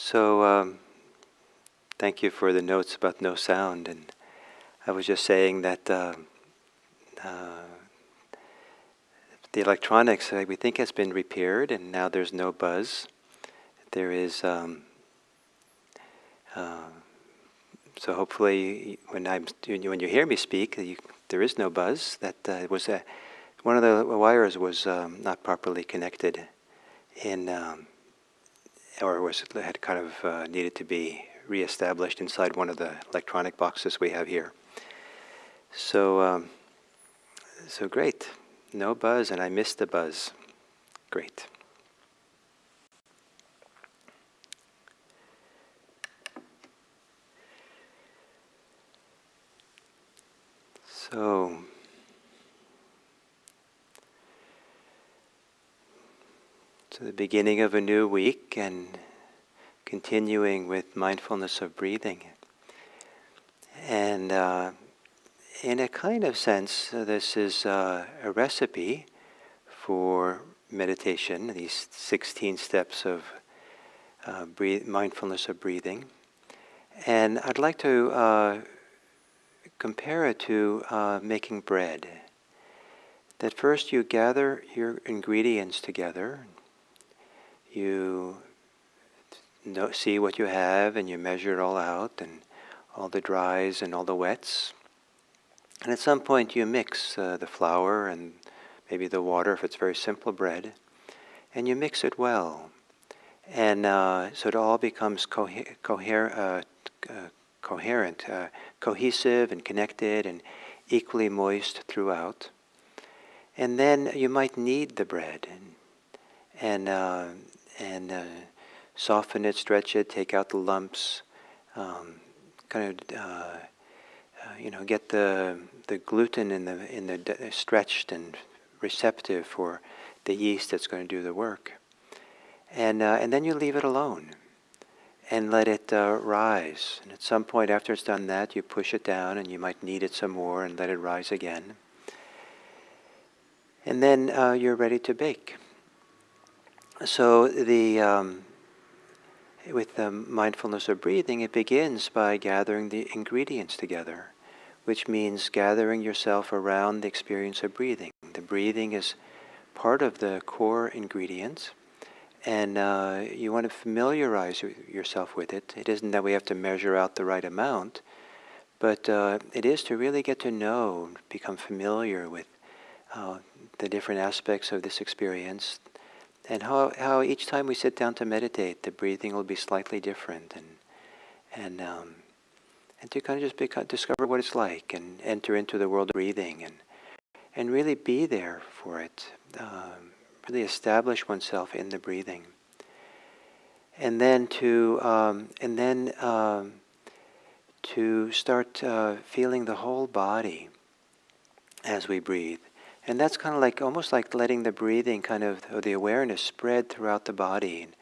So thank you for the notes about no sound. And I was just saying that the electronics, we think, has been repaired, and now there's no buzz. There is, so hopefully when you hear me speak, there is no buzz. That it was one of the wires was not properly connected in, or had kind of needed to be reestablished inside one of the electronic boxes we have here. So so great, no buzz, and I missed the buzz. Great. So the beginning of a new week and continuing with mindfulness of breathing. And in a kind of sense, this is a recipe for meditation, these 16 steps of mindfulness of breathing. And I'd like to compare it to making bread. That first you gather your ingredients together, you see what you have, and you measure it all out, and all the dries and all the wets. And at some point you mix the flour and maybe the water, if it's very simple bread, and you mix it well. And so it all becomes coherent, cohesive and connected and equally moist throughout. And then you might knead the bread and soften it, stretch it, take out the lumps, get the gluten in the stretched and receptive for the yeast that's going to do the work. And then you leave it alone and let it rise. And at some point after it's done that, you push it down, and you might knead it some more and let it rise again. And then you're ready to bake. So with the mindfulness of breathing, it begins by gathering the ingredients together, which means gathering yourself around the experience of breathing. The breathing is part of the core ingredients, and you want to familiarize yourself with it. It isn't that we have to measure out the right amount, but it is to really get to know, become familiar with the different aspects of this experience, and how each time we sit down to meditate, the breathing will be slightly different, and to kind of just discover what it's like, and enter into the world of breathing, and really be there for it. Really establish oneself in the breathing, and then to start feeling the whole body as we breathe. And that's kind of like, almost like letting the breathing or the awareness spread throughout the body. And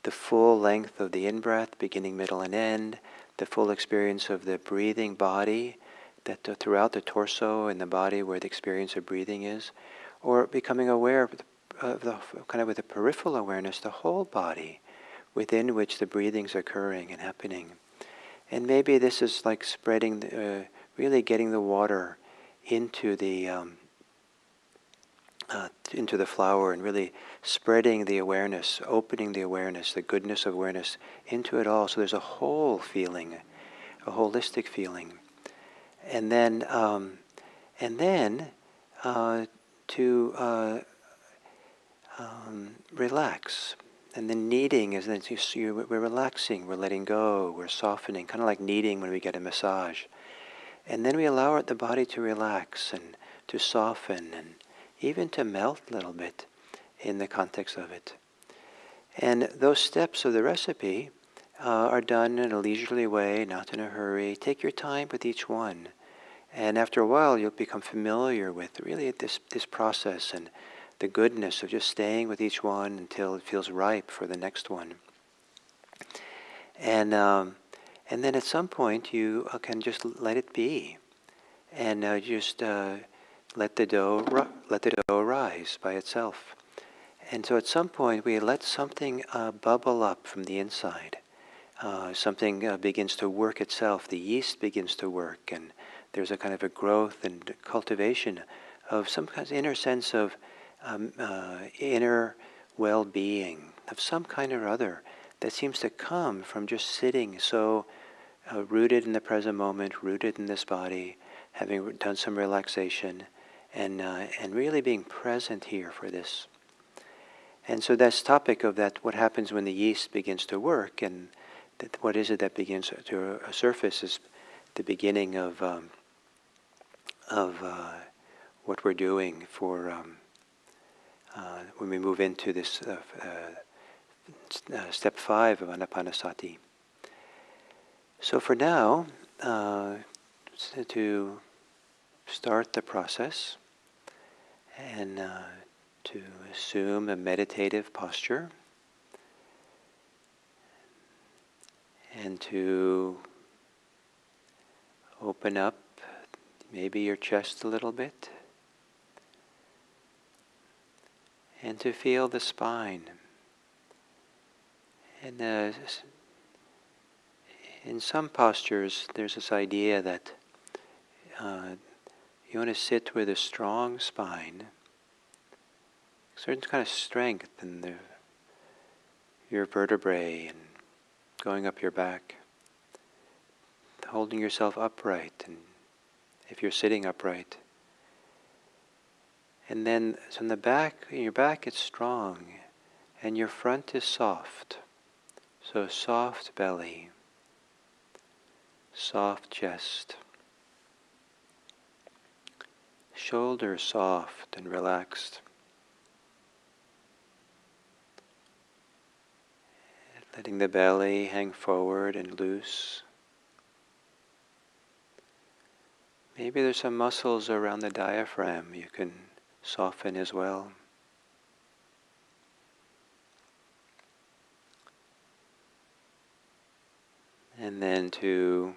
the full length of the in-breath, beginning, middle, and end. The full experience of the breathing body, that throughout the torso and the body where the experience of breathing is. Or becoming aware of the kind of with a peripheral awareness, the whole body within which the breathing's occurring and happening. And maybe this is like spreading, really getting the water into the flour, and really spreading the awareness, opening the awareness, the goodness of awareness into it all. So there's a whole feeling, a holistic feeling. And then to relax. And then kneading is that we're relaxing, we're letting go, we're softening, kind of like kneading when we get a massage. And then we allow the body to relax and to soften and even to melt a little bit in the context of it. And those steps of the recipe are done in a leisurely way, not in a hurry. Take your time with each one. And after a while, you'll become familiar with really this process and the goodness of just staying with each one until it feels ripe for the next one. And then at some point, you can just let it be, and just let the dough rise by itself. And so at some point we let something bubble up from the inside, something begins to work itself. The yeast begins to work, and there's a kind of a growth and cultivation of some kind of inner sense of inner well-being of some kind or other that seems to come from just sitting so rooted in the present moment, rooted in this body, having done some relaxation, and really being present here for this. And so that's topic of that, what happens when the yeast begins to work, and what is it that begins to surface is the beginning of what we're doing for when we move into this step 5 of Anapanasati. So for now, to start the process and to assume a meditative posture and to open up maybe your chest a little bit and to feel the spine. And in some postures, there's this idea that you want to sit with a strong spine, certain kind of strength in your vertebrae and going up your back, holding yourself upright, and if you're sitting upright. And then, so in the back, in your back it's strong, and your front is soft. So soft belly, soft chest, shoulders soft and relaxed. Letting the belly hang forward and loose. Maybe there's some muscles around the diaphragm you can soften as well. And then to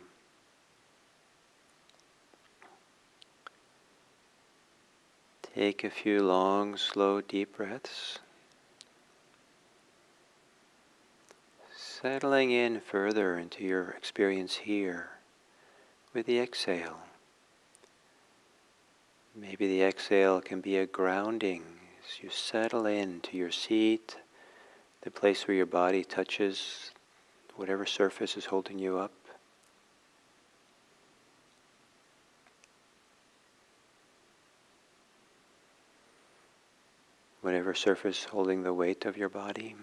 take a few long, slow, deep breaths. Settling in further into your experience here with the exhale. Maybe the exhale can be a grounding as you settle into your seat, the place where your body touches whatever surface is holding you up. Whatever surface holding the weight of your body.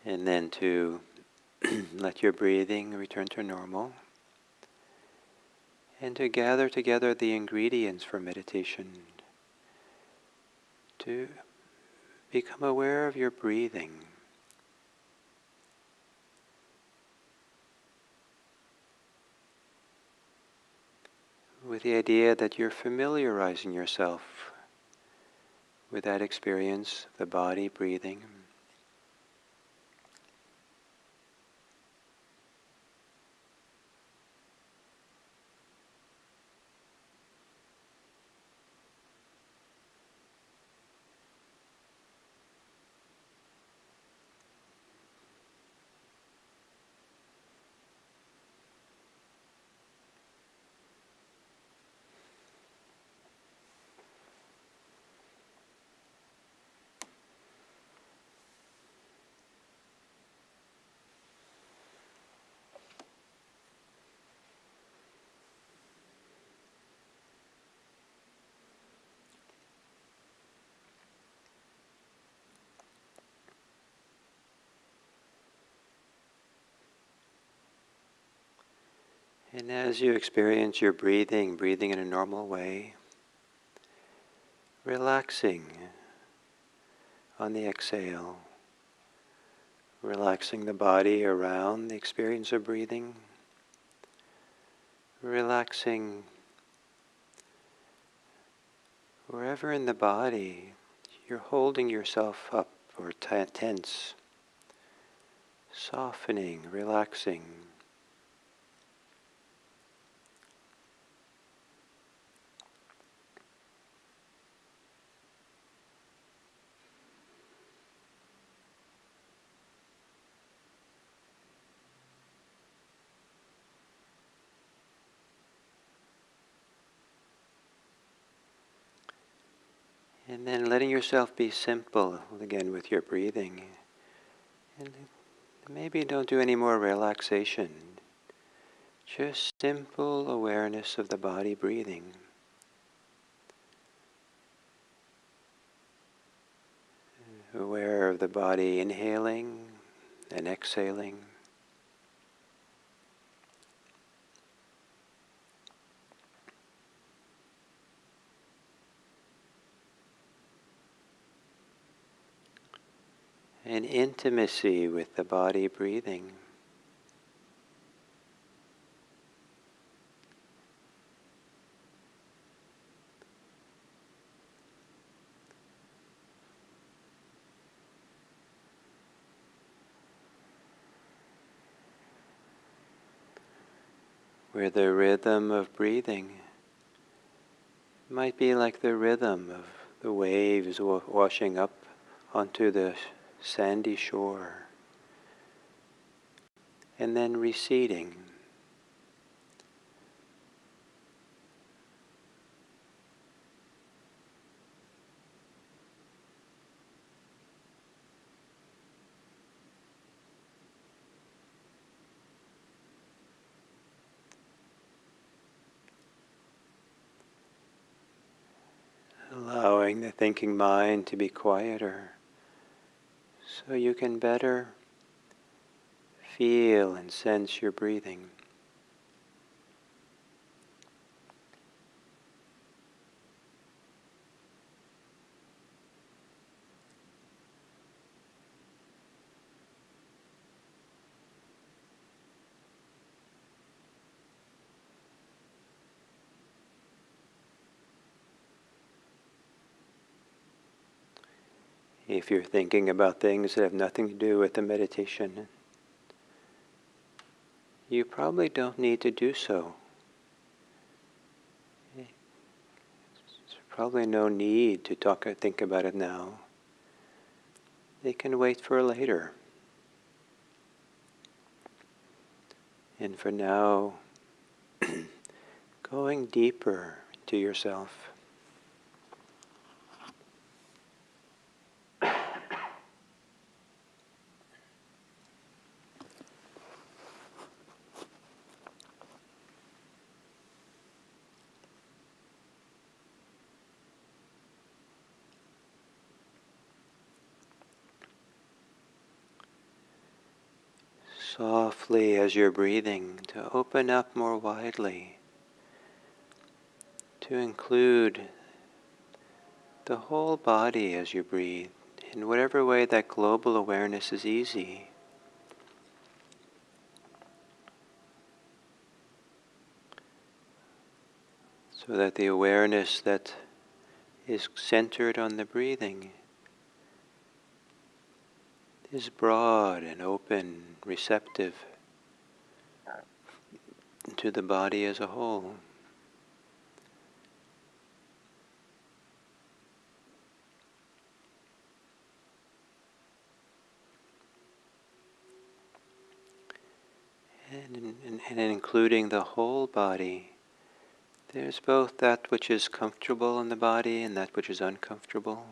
And then to let your breathing return to normal. And to gather together the ingredients for meditation. To become aware of your breathing. With the idea that you're familiarizing yourself with that experience, the body breathing. And as you experience your breathing in a normal way, relaxing on the exhale, relaxing the body around the experience of breathing, relaxing wherever in the body you're holding yourself up or tense, softening, relaxing. And then letting yourself be simple again with your breathing. And maybe don't do any more relaxation. Just simple awareness of the body breathing. Aware of the body inhaling and exhaling. And intimacy with the body breathing. Where the rhythm of breathing might be like the rhythm of the waves washing up onto the sandy shore and then receding. Allowing the thinking mind to be quieter so you can better feel and sense your breathing. If you're thinking about things that have nothing to do with the meditation, you probably don't need to do so. There's probably no need to think about it now. They can wait for later. And for now, going deeper into yourself. Softly as you're breathing, to open up more widely, to include the whole body as you breathe, in whatever way that global awareness is easy. So that the awareness that is centered on the breathing is broad and open, receptive to the body as a whole. And including the whole body, there's both that which is comfortable in the body and that which is uncomfortable.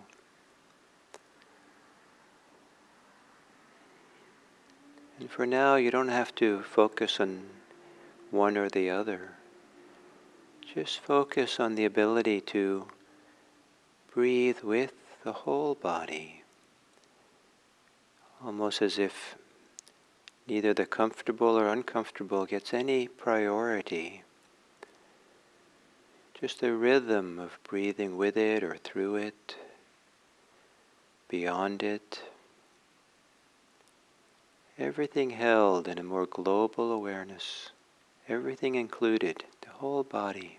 And for now, you don't have to focus on one or the other. Just focus on the ability to breathe with the whole body, almost as if neither the comfortable or uncomfortable gets any priority. Just the rhythm of breathing with it or through it, beyond it. Everything held in a more global awareness. Everything included, the whole body.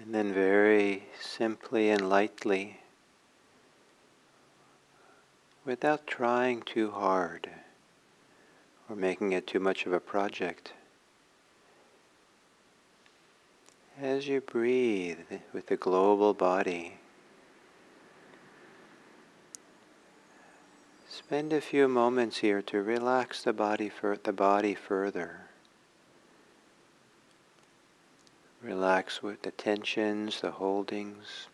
And then very simply and lightly, without trying too hard or making it too much of a project, as you breathe with the global body, spend a few moments here to relax the body further. Relax with the tensions, the holdings.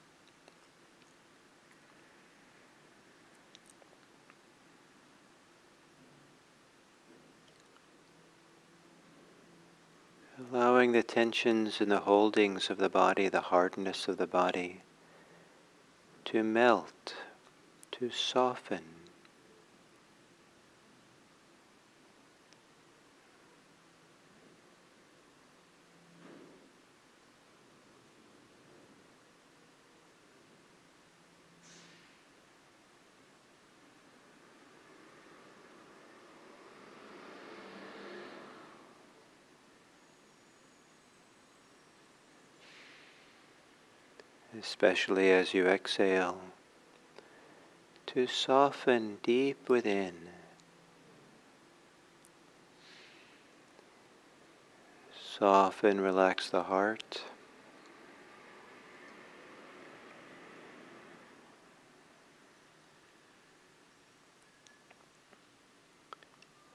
Allowing the tensions and the holdings of the body, the hardness of the body, to melt, to soften. Especially as you exhale, to soften deep within. Soften, relax the heart.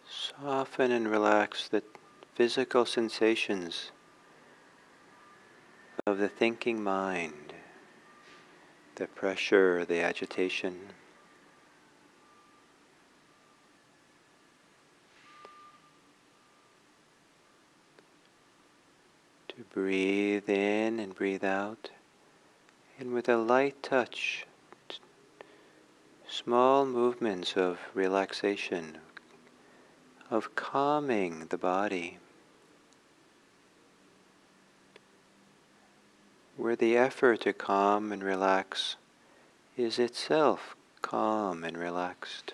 Soften and relax the physical sensations of the thinking mind, the pressure, the agitation. To breathe in and breathe out, and with a light touch, small movements of relaxation, of calming the body, where the effort to calm and relax is itself calm and relaxed.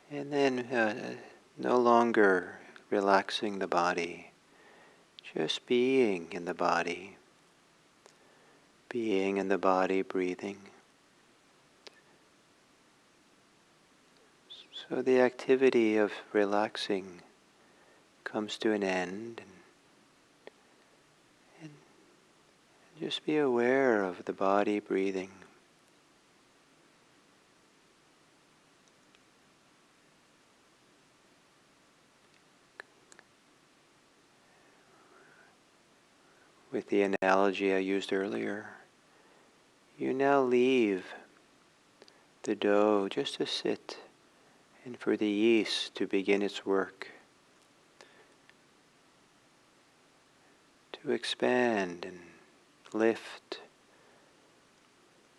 And then no longer relaxing the body, just being in the body, breathing. So the activity of relaxing comes to an end, and just be aware of the body breathing. With the analogy I used earlier, you now leave the dough just to sit and for the yeast to begin its work, to expand and lift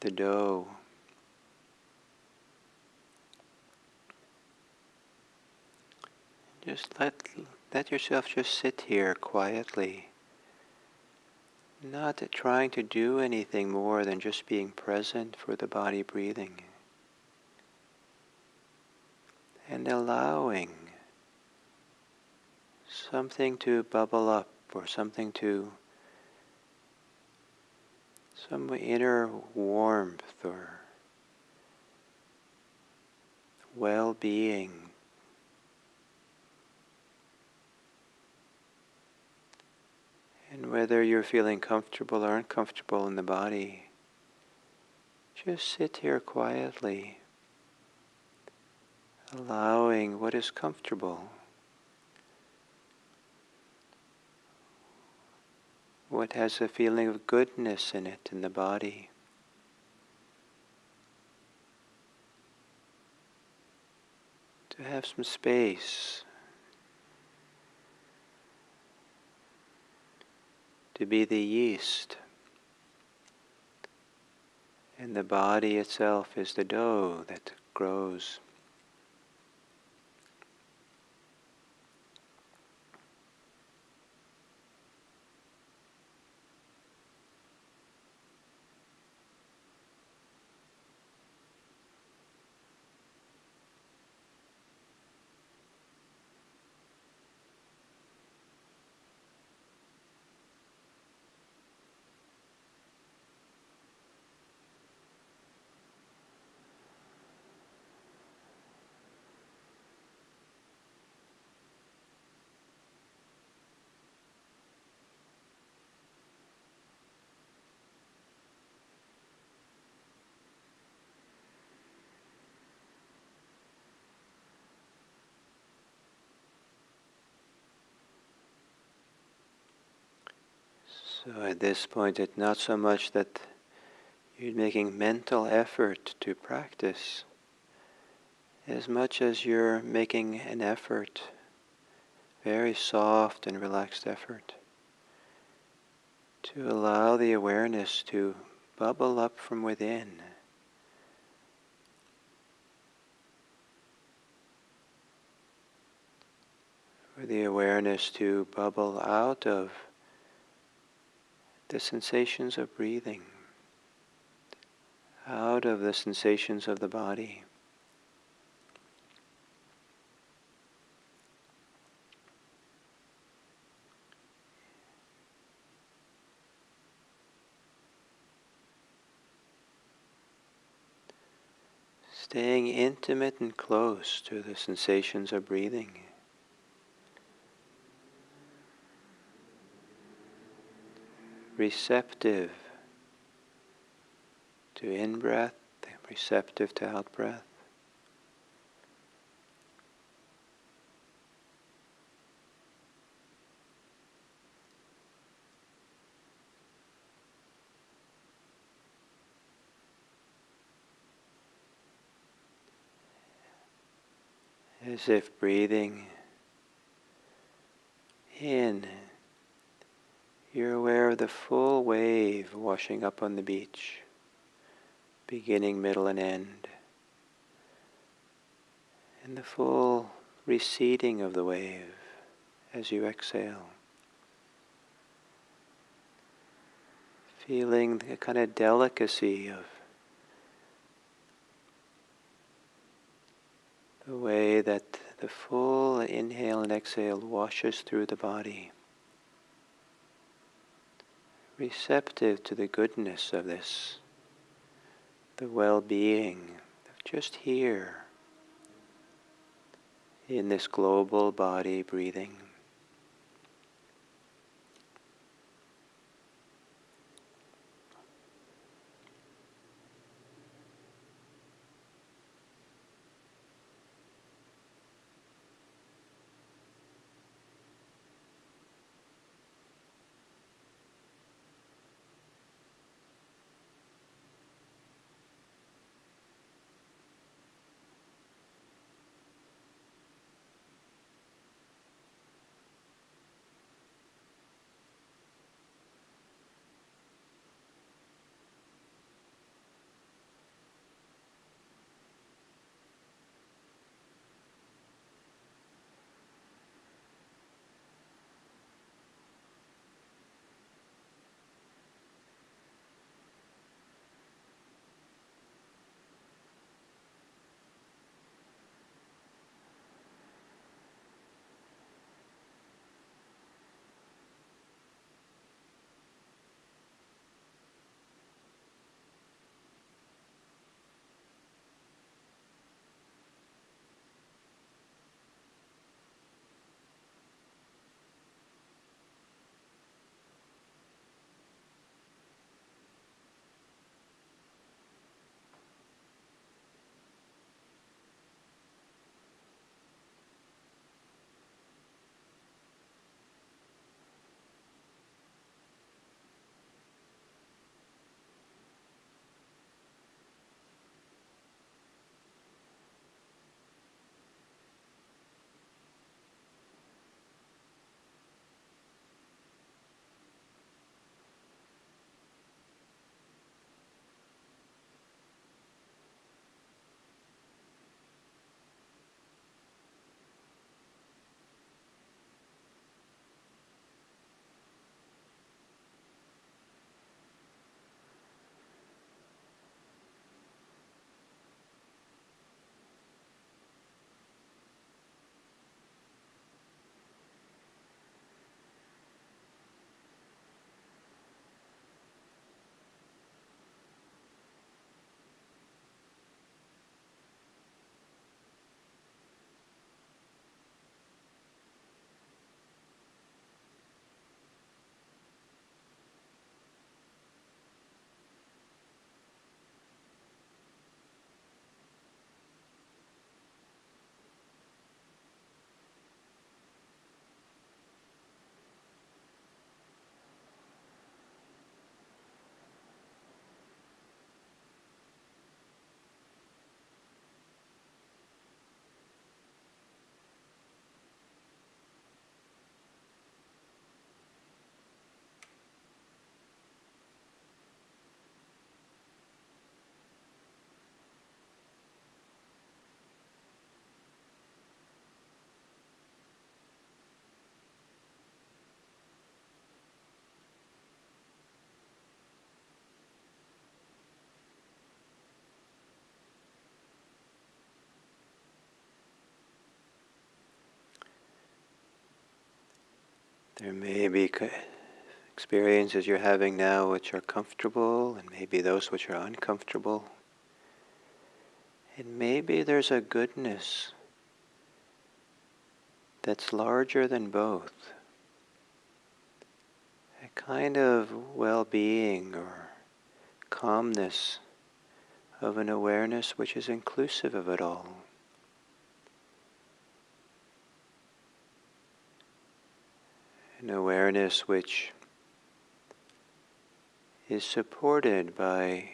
the dough. Just let yourself just sit here quietly, not trying to do anything more than just being present for the body breathing, and allowing something to bubble up, or some inner warmth or well-being. And whether you're feeling comfortable or uncomfortable in the body, just sit here quietly, allowing what is comfortable, what has a feeling of goodness in it in the body. To have some space to be the yeast, and the body itself is the dough that grows. So at this point, it's not so much that you're making mental effort to practice, as much as you're making an effort, very soft and relaxed effort, to allow the awareness to bubble up from within. For the awareness to bubble out of the sensations of breathing, out of the sensations of the body. Staying intimate and close to the sensations of breathing. Receptive to in-breath, receptive to out-breath. As if breathing in, you're aware of the full wave washing up on the beach, beginning, middle, and end, and the full receding of the wave as you exhale. Feeling the kind of delicacy of the way that the full inhale and exhale washes through the body. Receptive to the goodness of this, the well-being of just here in this global body breathing. There may be experiences you're having now which are comfortable, and maybe those which are uncomfortable. And maybe there's a goodness that's larger than both. A kind of well-being or calmness of an awareness which is inclusive of it all. An awareness which is supported by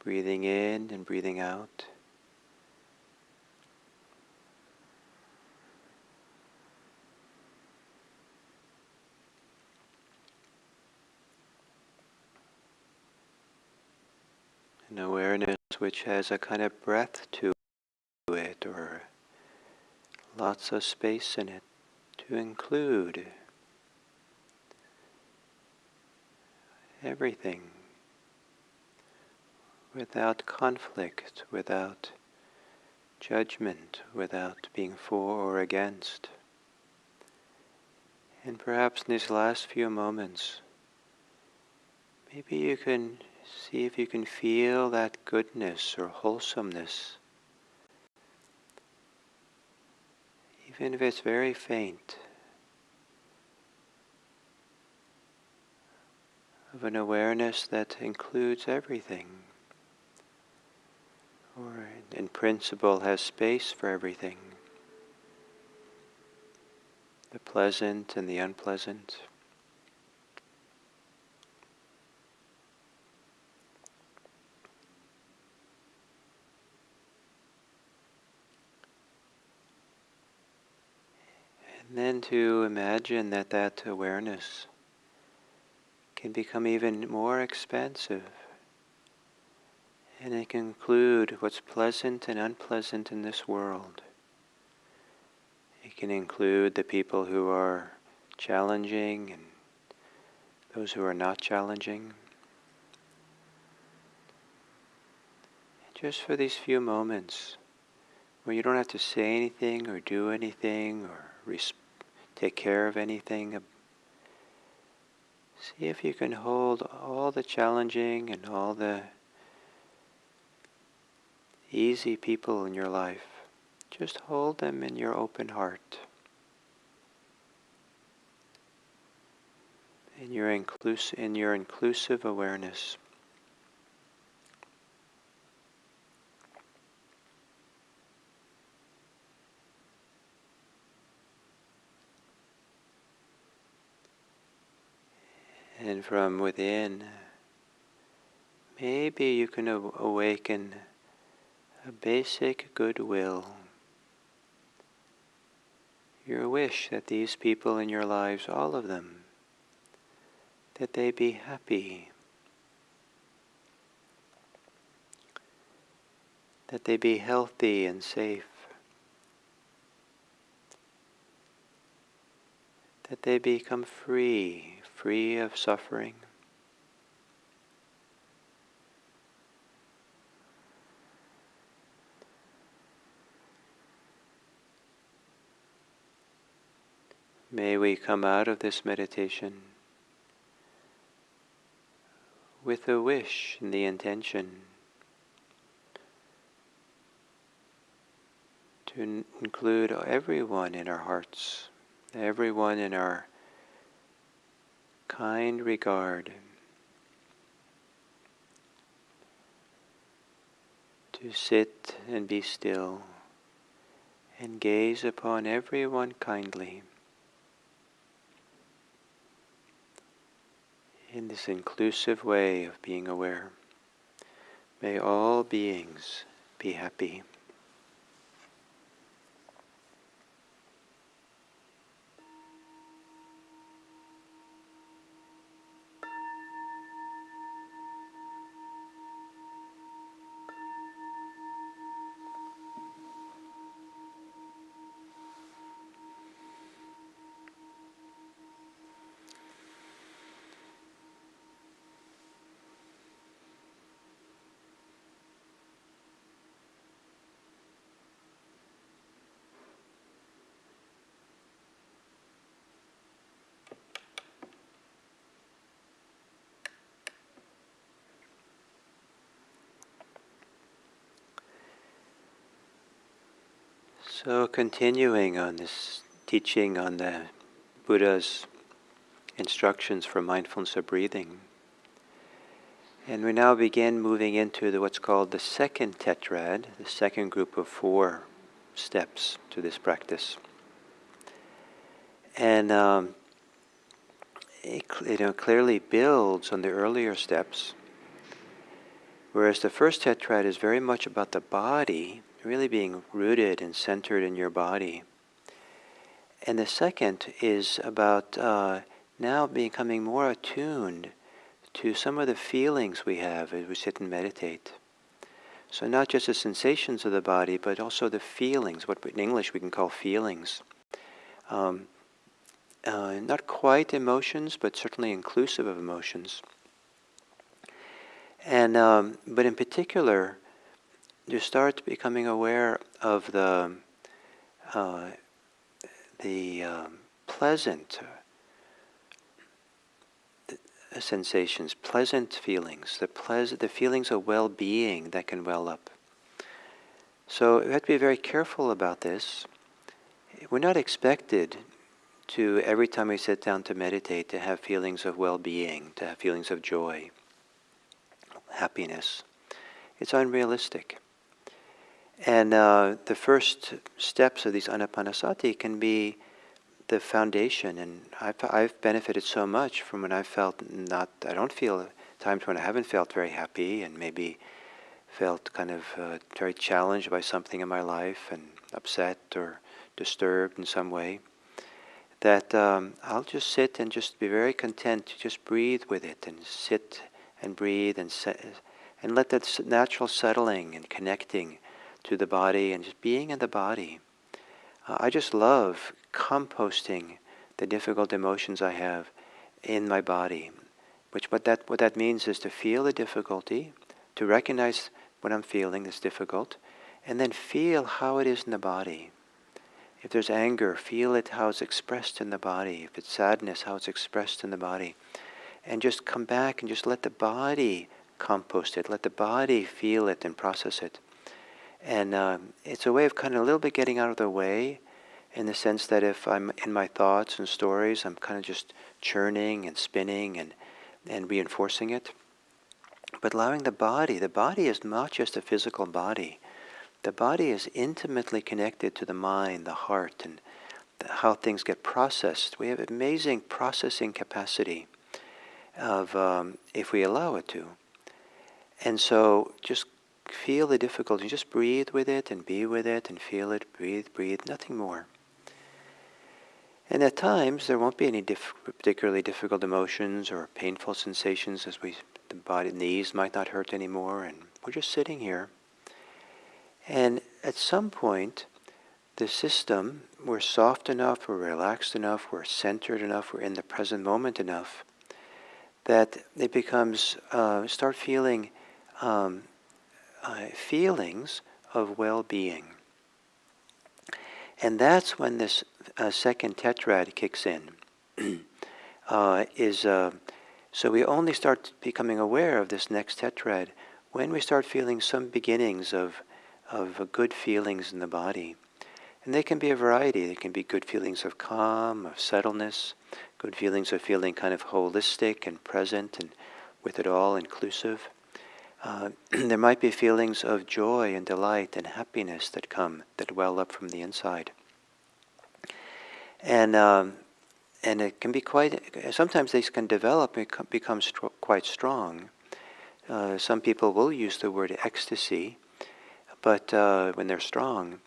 breathing in and breathing out. An awareness which has a kind of breath to it, or lots of space in it to include everything without conflict, without judgment, without being for or against. And perhaps in these last few moments, maybe you can see if you can feel that goodness or wholesomeness, even if it's very faint, of an awareness that includes everything, or in principle has space for everything, the pleasant and the unpleasant. And then to imagine that that awareness can become even more expansive, and it can include what's pleasant and unpleasant in this world. It can include the people who are challenging and those who are not challenging. Just for these few moments, where you don't have to say anything or do anything or take care of anything, see if you can hold all the challenging and all the easy people in your life. Just hold them in your open heart, in your inclusive awareness. And from within, maybe you can awaken a basic goodwill. Your wish that these people in your lives, all of them, that they be happy, that they be healthy and safe, that they become free of suffering. May we come out of this meditation with a wish and the intention to include everyone in our hearts, everyone in our kind regard, to sit and be still and gaze upon everyone kindly in this inclusive way of being aware. May all beings be happy. So continuing on this teaching on the Buddha's instructions for mindfulness of breathing. And we now begin moving into what's called the second tetrad, the second group of 4 steps to this practice. And it clearly builds on the earlier steps, whereas the first tetrad is very much about the body, really being rooted and centered in your body. And the second is about now becoming more attuned to some of the feelings we have as we sit and meditate. So not just the sensations of the body, but also the feelings, what in English we can call feelings. Not quite emotions, but certainly inclusive of emotions. And but in particular, you start becoming aware of the pleasant sensations, pleasant feelings, the feelings of well-being that can well up. So we have to be very careful about this. We're not expected to, every time we sit down to meditate, to have feelings of well-being, to have feelings of joy, happiness. It's unrealistic. And the first steps of these anapanasati can be the foundation, and I've benefited so much from when I don't feel times when I haven't felt very happy and maybe felt kind of very challenged by something in my life and upset or disturbed in some way, that I'll just sit and just be very content to just breathe with it and sit and breathe and let that natural settling and connecting to the body and just being in the body. I just love composting the difficult emotions I have in my body. What that means is to feel the difficulty, to recognize what I'm feeling that's difficult, and then feel how it is in the body. If there's anger, feel it how it's expressed in the body. If it's sadness, how it's expressed in the body. And just come back and just let the body compost it, let the body feel it and process it. And it's a way of kind of a little bit getting out of the way, in the sense that if I'm in my thoughts and stories, I'm kind of just churning and spinning and reinforcing it. But allowing the body is not just a physical body. The body is intimately connected to the mind, the heart, and how things get processed. We have amazing processing capacity of if we allow it to. And so just feel the difficulty. Just breathe with it and be with it and feel it. Breathe, nothing more. And at times there won't be any particularly difficult emotions or painful sensations as the body, knees might not hurt anymore, and we're just sitting here. And at some point, the system, we're soft enough, we're relaxed enough, we're centered enough, we're in the present moment enough, that it becomes, start feeling feelings of well-being. And that's when this second tetrad kicks in. So we only start becoming aware of this next tetrad when we start feeling some beginnings of good feelings in the body. And they can be a variety. They can be good feelings of calm, of settledness, good feelings of feeling kind of holistic and present and with it all inclusive. There might be feelings of joy and delight and happiness that well up from the inside. And it can be sometimes these can develop and become quite strong. Some people will use the word ecstasy, but when they're strong.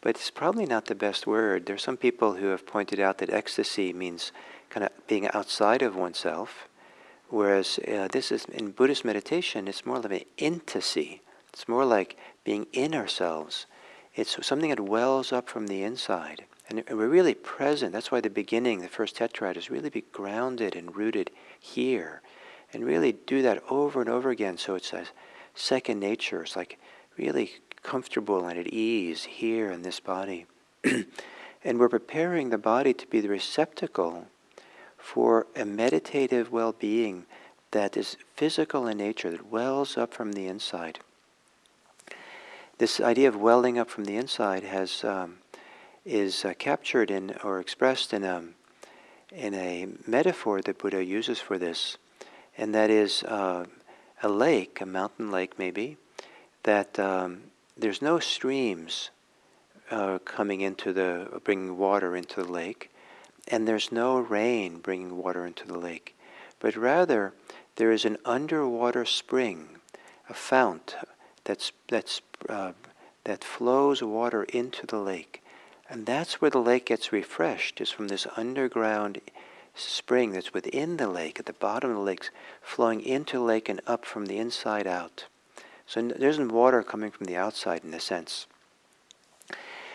But it's probably not the best word. There's some people who have pointed out that ecstasy means kind of being outside of oneself, whereas this is, in Buddhist meditation, it's more like an intimacy. It's more like being in ourselves. It's something that wells up from the inside. And we're really present. That's why the beginning, the first tetrad, is really be grounded and rooted here. And really do that over and over again, so it's a second nature. It's like really comfortable and at ease here in this body. And we're preparing the body to be the receptacle for a meditative well-being that is physical in nature, that wells up from the inside. This idea of welling up from the inside has is captured in or expressed in a metaphor that Buddha uses for this, and that is a lake, a mountain lake maybe, that there's no streams coming into bringing water into the lake, and there's no rain bringing water into the lake, but rather there is an underwater spring, a fount that flows water into the lake, and that's where the lake gets refreshed. Is from this underground spring that's within the lake, at the bottom of the lake, flowing into the lake and up from the inside out. So there isn't water coming from the outside in a sense.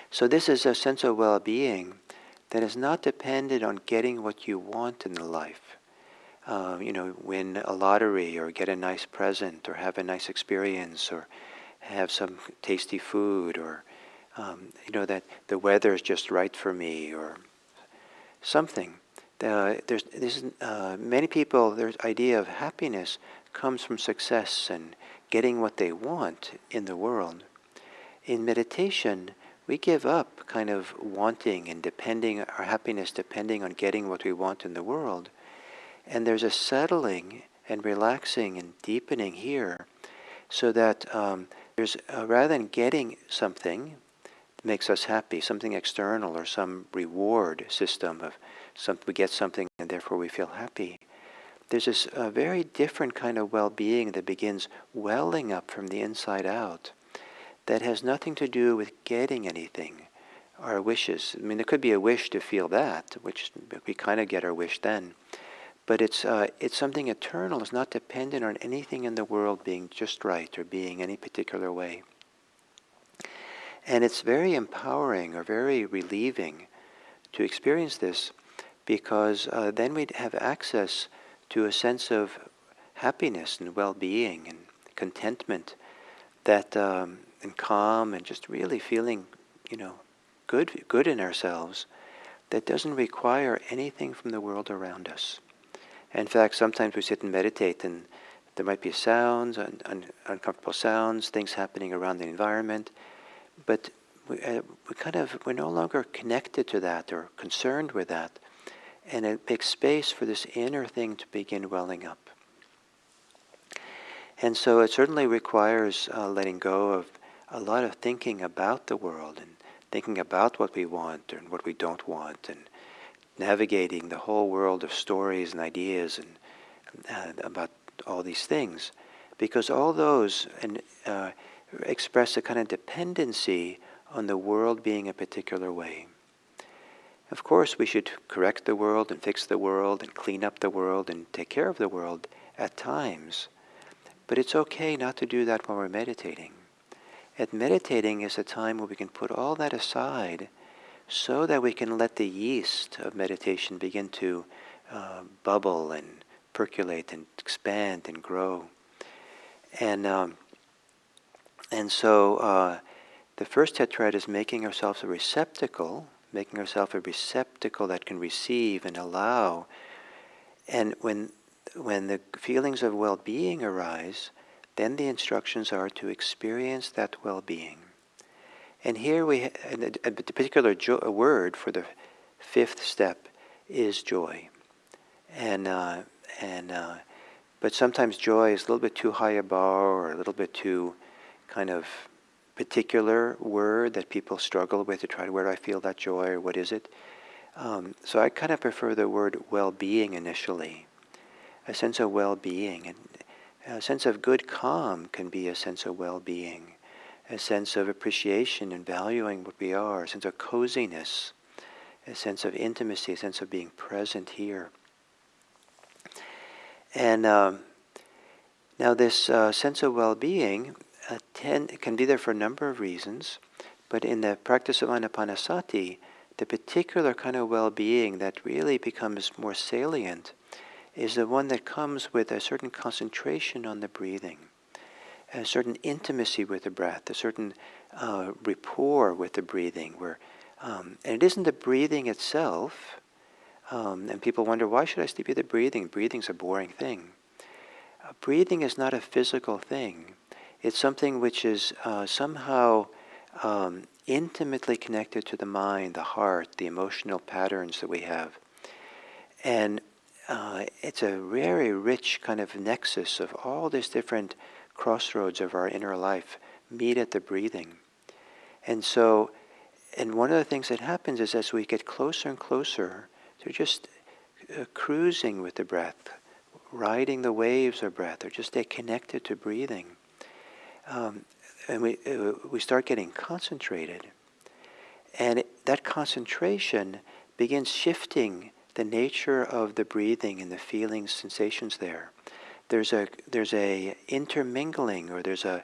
So this is a sense of well-being that is not dependent on getting what you want in the life. Win a lottery or get a nice present or have a nice experience or have some tasty food or, that the weather is just right for me or something. Many people, their idea of happiness comes from success and getting what they want in the world. In meditation, we give up kind of wanting and our happiness depending on getting what we want in the world. And there's a settling and relaxing and deepening here so that there's rather than getting something that makes us happy, something external or some reward system of we get something and therefore we feel happy. There's this very different kind of well-being that begins welling up from the inside out that has nothing to do with getting anything, our wishes. I mean, there could be a wish to feel that, which we kind of get our wish then. But it's something eternal. It's not dependent on anything in the world being just right or being any particular way. And it's very empowering or very relieving to experience this because then we'd have access to a sense of happiness and well-being and contentment that and calm and just really feeling, good in ourselves that doesn't require anything from the world around us. In fact, sometimes we sit and meditate and there might be sounds, uncomfortable sounds, things happening around the environment, but we're no longer connected to that or concerned with that, and it makes space for this inner thing to begin welling up. And so it certainly requires letting go of a lot of thinking about the world and thinking about what we want and what we don't want and navigating the whole world of stories and ideas and about all these things, because all those express a kind of dependency on the world being a particular way. Of course, we should correct the world and fix the world and clean up the world and take care of the world at times, but it's okay not to do that while we're meditating. And meditating is a time where we can put all that aside so that we can let the yeast of meditation begin to bubble and percolate and expand and grow. And so the first tetrad is making ourselves a receptacle that can receive and allow. And when the feelings of well-being arise, then the instructions are to experience that well-being. And here a particular word for the fifth step is joy. But sometimes joy is a little bit too high a bar or a little bit too kind of particular word that people struggle with to try to, where do I feel that joy or what is it? So I kind of prefer the word well-being initially. A sense of well-being. And a sense of good calm can be a sense of well-being. A sense of appreciation and valuing what we are. A sense of coziness. A sense of intimacy. A sense of being present here. And now this sense of well-being can be there for a number of reasons. But in the practice of Anapanasati, the particular kind of well-being that really becomes more salient is the one that comes with a certain concentration on the breathing, a certain intimacy with the breath, a certain rapport with the breathing. And it isn't the breathing itself, and people wonder, why should I stick with the breathing? Breathing's a boring thing. Breathing is not a physical thing. It's something which is somehow intimately connected to the mind, the heart, the emotional patterns that we have. And it's a very rich kind of nexus of all these different crossroads of our inner life meet at the breathing. And so, and one of the things that happens is as we get closer and closer to just cruising with the breath, riding the waves of breath, or just stay connected to breathing, and we start getting concentrated. And that concentration begins shifting the nature of the breathing and the feelings, sensations there. There's a intermingling, or there's a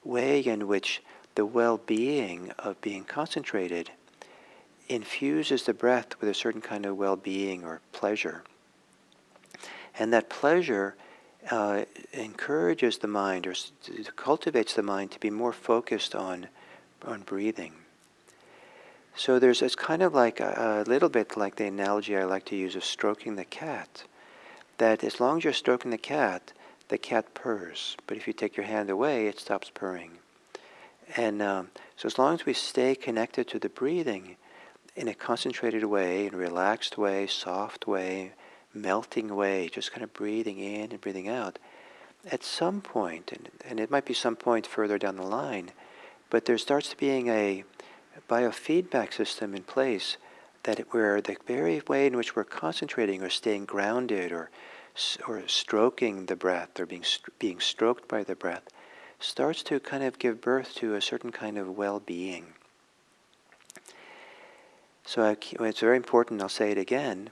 way in which the well-being of being concentrated infuses the breath with a certain kind of well-being or pleasure. And that pleasure encourages the mind, or cultivates the mind to be more focused on breathing. So it's kind of like a little bit like the analogy I like to use of stroking the cat. That as long as you're stroking the cat purrs. But if you take your hand away, it stops purring. And so as long as we stay connected to the breathing in a concentrated way, in a relaxed way, soft way, melting way, just kind of breathing in and breathing out, at some point, and it might be some point further down the line, but there starts being a biofeedback system in place where the very way in which we're concentrating or staying grounded or stroking the breath or being stroked by the breath starts to kind of give birth to a certain kind of well-being. So it's very important, I'll say it again,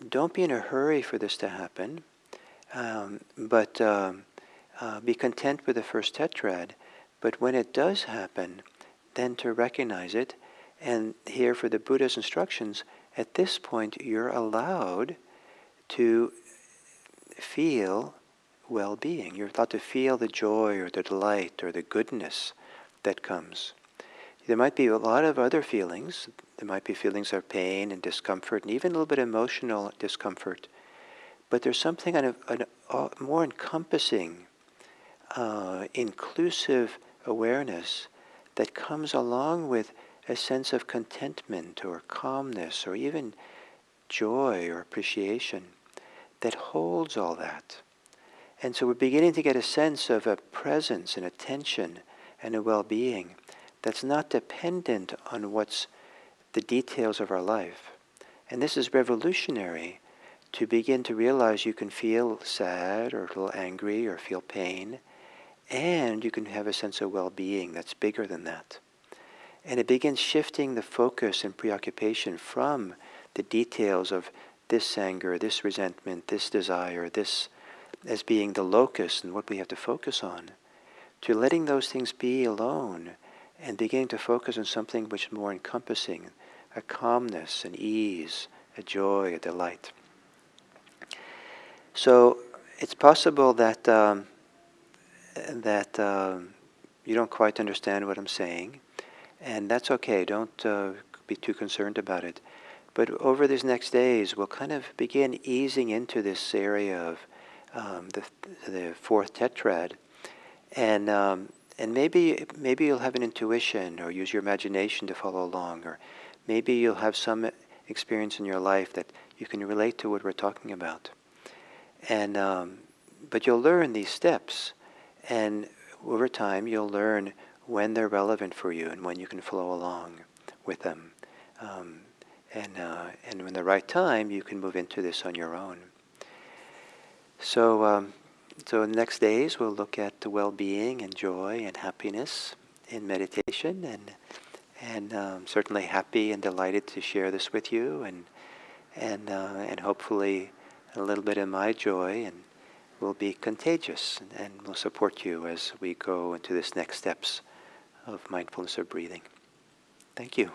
don't be in a hurry for this to happen, but be content with the first tetrad. But when it does happen, then to recognize it, and here for the Buddha's instructions, at this point you're allowed to feel well-being. You're allowed to feel the joy or the delight or the goodness that comes. There might be a lot of other feelings. There might be feelings of pain and discomfort and even a little bit of emotional discomfort. But there's something kind of more encompassing, inclusive awareness that comes along with a sense of contentment or calmness or even joy or appreciation that holds all that. And so we're beginning to get a sense of a presence and attention and a well-being that's not dependent on what's the details of our life. And this is revolutionary, to begin to realize you can feel sad or a little angry or feel pain, and you can have a sense of well-being that's bigger than that. And it begins shifting the focus and preoccupation from the details of this anger, this resentment, this desire, this as being the locus and what we have to focus on, to letting those things be alone and beginning to focus on something which is more encompassing, a calmness, an ease, a joy, a delight. So it's possible that you don't quite understand what I'm saying, and that's okay. Don't be too concerned about it. But over these next days, we'll kind of begin easing into this area of the fourth tetrad, and maybe you'll have an intuition or use your imagination to follow along, or maybe you'll have some experience in your life that you can relate to what we're talking about. And but you'll learn these steps, and over time you'll learn when they're relevant for you and when you can flow along with them. And when the right time, you can move into this on your own. So in the next days, we'll look at the well-being and joy and happiness in meditation, and certainly happy and delighted to share this with you, and hopefully a little bit of my joy and will be contagious and will support you as we go into this next steps of mindfulness of breathing. Thank you.